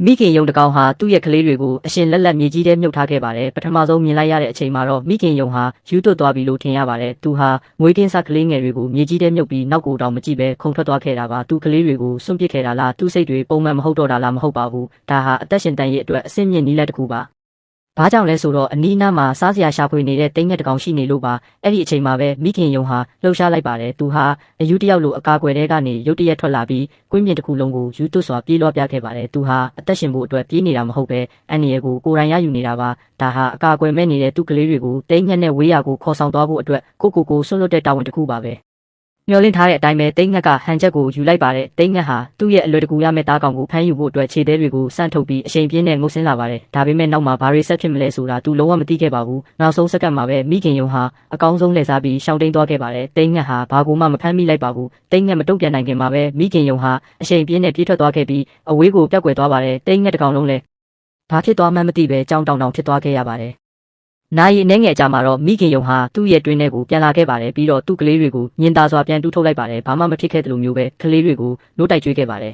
မိခင်ယုံတကောင်ဟာသူ့ရဲ့ကလေးတွေကိုအရှင်လက်လက်မြေကြီးထဲမြုပ်ထားခဲ့ပါတယ်ပထမဆုံးမြင်လိုက်ရတဲ့အချိန်မှာတော့မိခင်ယုံဟာယူသွတ်သွားပြီလို့ထင်ရပါတယ်သူဟာငွေတင်းစားကလေးငယ်တွေကိုမြေကြီးထဲမြုပ်ပြီးနောက်ကိုတောင်မကြည့်ပဲခုန်ထွက်သွားခဲ့တာပါသူကလေးတွေကိုစွန့်ပစ်ခဲ့တာလားသူ့စိတ်တွေပုံမှန်မဟုတ်တော့တာလားမဟုတ်ပါဘူးဒါဟာအသက်ရှင်တန်ရေးအတွက်အဆင့်မြင့်နည်းလက်တစ်ခုပါဘာကြောင့်လဲဆိုတော့အနီးအနားမှာစားစရာရှာဖွေနေတဲ့တိမ်ငက်တကောင်ရှိနေလို့ပါအဲ့ဒီအချိန်မှာပဲမိခင်ယုံဟာလှုပ်ရှားလိုက်ပါတယ်သူဟာအယူတယောက်လိုအကာအကွယ်ထဲကနေရုတ်တရက်ထွက်လာပြီးကွင်းပြင်တစ်ခုလုံးကိုယူသွတ်စွာပြေးလွှားပြခဲ့ပါတယ်သူဟာအသက်ရှင်ဖို့အတွက်ပြေးနေတာမဟုတ်ပဲအန်နီရဲ့ကိုယ်တိုင်ရယူနေတာပါဒါဟာအကာအကွယ်မဲ့နေတဲ့သူ့ကလေးတွေကိုတိမ်ငက်နဲ့ဝေးရာကိုခေါ်ဆောင်သွားဖို့အတွက်ကိုဆွတ်လွတ်တဲ့တာဝန်တစ်ခုပါပဲမျောလင့်ထားတဲ့အတိုင်းပဲတိမ်ငက်ကဟန်ချက်ကိုယူလိုက်ပါတယ်တိမ်ငက်ဟာသူ့ရဲ့အလွယ်တကူရမယ့်သားကောင်ကိုဖမ်းယူဖို့အတွက်ခြေသေးတွေကိုစန့်ထုတ်ပြီးအချိန်ပြင်းနဲ့ငုတ်ဆင်းလာပါတယ်ဒါပေမဲ့နောက်မှာဘာတွေဆက်ဖြစ်မလဲဆိုတာသူလုံးဝမသိခဲ့ပါဘူးနောက်ဆုံးစက္ကန့်မှာပဲမိခင်ယုံဟာအကောင်းဆုံးလှည့်စားပြီးရှောင်တိန်သွားခဲ့ပါတယ်တိမ်ငက်ဟာဘာကိုမှမဖမ်းမိလိုက်ပါဘူးတိမ်ငက်မတုံ့ပြန်နိုင်ခင်မှာပဲမိခင်ယုံဟာအချိန်ပြင်းနဲ့ပြေးထွက်သွားခဲ့ပြီးအဝေးကိုပျောက်ကွယ်သွားပါတယ်တိမ်ငက်တကောင်လုံးလည်းဘာဖြစ်သွားမှန်းမသိပဲကြောင်တောင်ဖြစ်သွားခဲ့ရပါတယ်နာရီအနေငယ်အကြာမှာတော့မိခင်ယုံဟာသူ့ရဲ့တွင်းထဲကိုပြန်လာခဲ့ပါတယ်ပြီးတော့သူ့ကလေးတွေကိုညင်သာစွာပြန်တူးထုတ်လိုက်ပါတယ်ဘာမှမဖြစ်ခဲ့တယ်လို့မျိုးပဲကလေးတွေကိုနိုးတိုက်ကျွေးခဲ့ပါတယ်